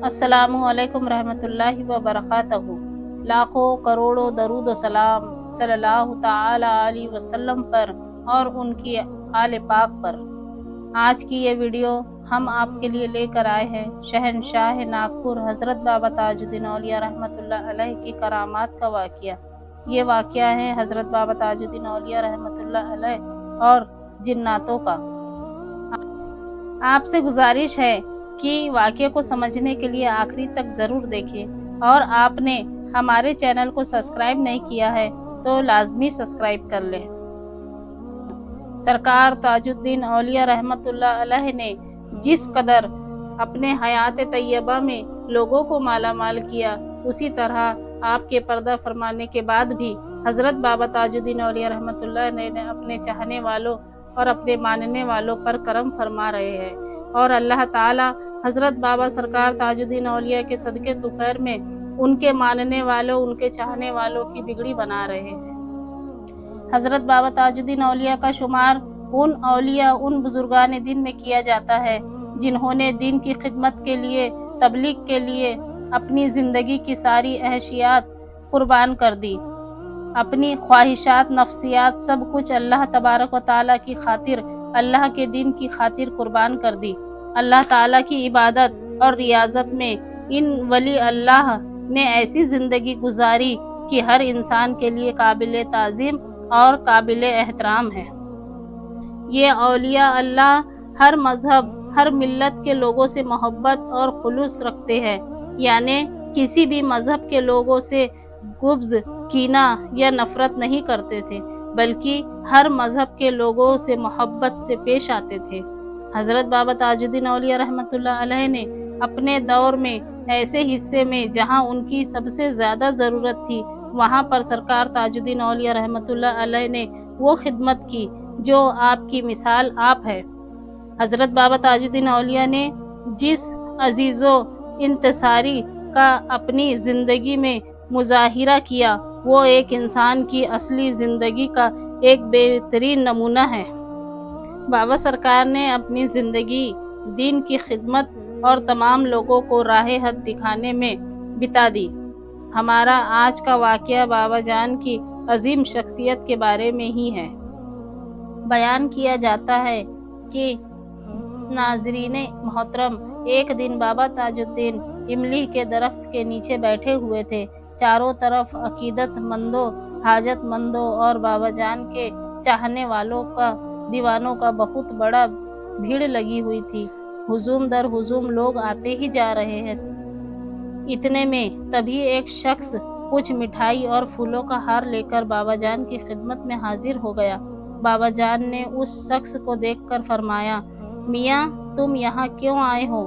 السلام علیکم رحمۃ اللہ وبرکاتہ۔ لاکھوں کروڑوں درود و سلام صلی اللہ تعالی علیہ وسلم پر اور ان کی آل پاک پر۔ آج کی یہ ویڈیو ہم آپ کے لیے لے کر آئے ہیں شہنشاہ ناگپور حضرت بابا تاج الدین اولیاء رحمۃ اللہ علیہ کی کرامات کا واقعہ۔ یہ واقعہ ہے حضرت بابا تاج الدین اولیاء رحمۃ اللہ علیہ اور جناتوں کا۔ آپ سے گزارش ہے کہ واقعے کو سمجھنے کے لیے آخری تک ضرور دیکھیں، اور آپ نے ہمارے چینل کو سبسکرائب نہیں کیا ہے تو لازمی سبسکرائب کر لیں۔ سرکار تاج الدین اولیاء رحمۃ اللہ علیہ نے جس قدر اپنے حیات طیبہ میں لوگوں کو مالا مال کیا، اسی طرح آپ کے پردہ فرمانے کے بعد بھی حضرت بابا تاج الدین اولیاء رحمۃ اللہ نے اپنے چاہنے والوں اور اپنے ماننے والوں پر کرم فرما رہے ہیں، اور اللہ تعالی حضرت بابا سرکار تاج الدین اولیاء کے صدقے طفیل میں ان کے ماننے والوں، ان کے چاہنے والوں کی بگڑی بنا رہے ہیں۔ حضرت بابا تاج الدین اولیاء کا شمار ان اولیاء، ان بزرگان دین میں کیا جاتا ہے جنہوں نے دین کی خدمت کے لیے، تبلیغ کے لیے اپنی زندگی کی ساری احشیات قربان کر دی، اپنی خواہشات، نفسیات، سب کچھ اللہ تبارک و تعالیٰ کی خاطر، اللہ کے دین کی خاطر قربان کر دی۔ اللہ تعالیٰ کی عبادت اور ریاضت میں ان ولی اللہ نے ایسی زندگی گزاری کہ ہر انسان کے لیے قابل تعظیم اور قابل احترام ہے۔ یہ اولیاء اللہ ہر مذہب، ہر ملت کے لوگوں سے محبت اور خلوص رکھتے ہیں، یعنی کسی بھی مذہب کے لوگوں سے بغض، کینہ یا نفرت نہیں کرتے تھے، بلکہ ہر مذہب کے لوگوں سے محبت سے پیش آتے تھے۔ حضرت بابا تاج الدین اولیاء رحمۃ اللہ علیہ نے اپنے دور میں ایسے حصے میں جہاں ان کی سب سے زیادہ ضرورت تھی، وہاں پر سرکار تاج الدین اولیاء رحمۃ اللہ علیہ نے وہ خدمت کی جو آپ کی مثال آپ ہے۔ حضرت بابا تاج الدین اولیاء نے جس عزیز و انتصاری کا اپنی زندگی میں مظاہرہ کیا، وہ ایک انسان کی اصلی زندگی کا ایک بہترین نمونہ ہے۔ بابا سرکار نے اپنی زندگی دین کی خدمت اور تمام لوگوں کو راہ حق دکھانے میں بتا دی۔ ہمارا آج کا واقعہ بابا جان کی عظیم شخصیت کے بارے میں ہی ہے۔ بیان کیا جاتا ہے کہ ناظرین محترم، ایک دن بابا تاج الدین املی کے درخت کے نیچے بیٹھے ہوئے تھے۔ چاروں طرف عقیدت مندوں، حاجت مندوں اور بابا جان کے چاہنے والوں کا، دیوانوں کا بہت بڑا بھیڑ لگی ہوئی تھی۔ ہجوم در ہجوم لوگ آتے ہی جا رہے ہیں۔ اتنے میں تبھی ایک شخص کچھ مٹھائی اور پھولوں کا ہار لے کر بابا جان کی خدمت میں حاضر ہو گیا۔ بابا جان نے اس شخص کو دیکھ کر فرمایا، میاں تم یہاں کیوں آئے ہو؟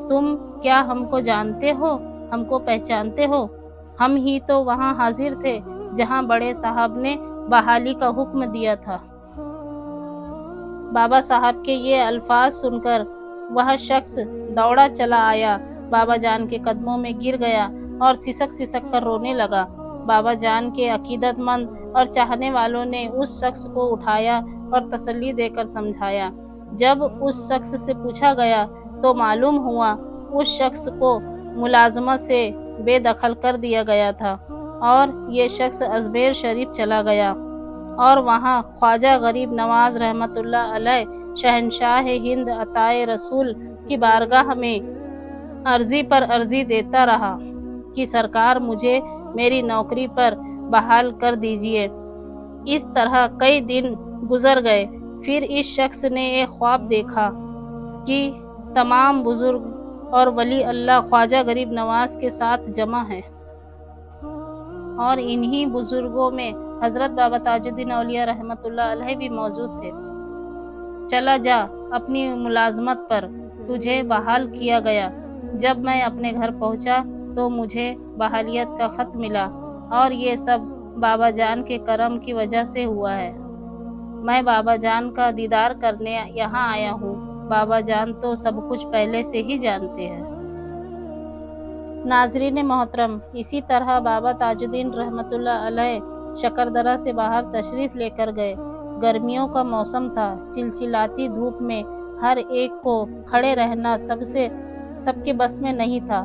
تم کیا ہم کو جانتے ہو؟ ہم کو پہچانتے ہو؟ ہم ہی تو وہاں حاضر تھے جہاں بڑے صاحب نے بحالی کا حکم دیا تھا۔ بابا صاحب کے یہ الفاظ سن کر وہ شخص دوڑا چلا آیا، بابا جان کے قدموں میں گر گیا اور سسک سسک کر رونے لگا۔ بابا جان کے عقیدت مند اور چاہنے والوں نے اس شخص کو اٹھایا اور تسلی دے کر سمجھایا۔ جب اس شخص سے پوچھا گیا تو معلوم ہوا اس شخص کو ملازمت سے بے دخل کر دیا گیا تھا، اور یہ شخص اجمیر شریف چلا گیا اور وہاں خواجہ غریب نواز رحمۃ اللہ علیہ شہنشاہ ہند عطائے رسول کی بارگاہ میں عرضی پر عرضی دیتا رہا کہ سرکار مجھے میری نوکری پر بحال کر دیجیے۔ اس طرح کئی دن گزر گئے۔ پھر اس شخص نے ایک خواب دیکھا کہ تمام بزرگ اور ولی اللہ خواجہ غریب نواز کے ساتھ جمع ہیں، اور انہی بزرگوں میں حضرت بابا تاج الدین اولیاء رحمۃ اللہ علیہ بھی موجود تھے۔ چلا جا اپنی ملازمت پر، تجھے بحال کیا گیا۔ جب میں اپنے گھر پہنچا تو مجھے بحالیت کا خط ملا، اور یہ سب بابا جان کے کرم کی وجہ سے ہوا ہے۔ میں بابا جان کا دیدار کرنے یہاں آیا ہوں۔ بابا جان تو سب کچھ پہلے سے ہی جانتے ہیں۔ ناظرین محترم، اسی طرح بابا تاج الدین رحمۃ اللہ علیہ شکردرہ سے باہر تشریف لے کر گئے۔ گرمیوں کا موسم تھا، چلچلاتی دھوپ میں ہر ایک کو کھڑے رہنا سب کے بس میں نہیں تھا۔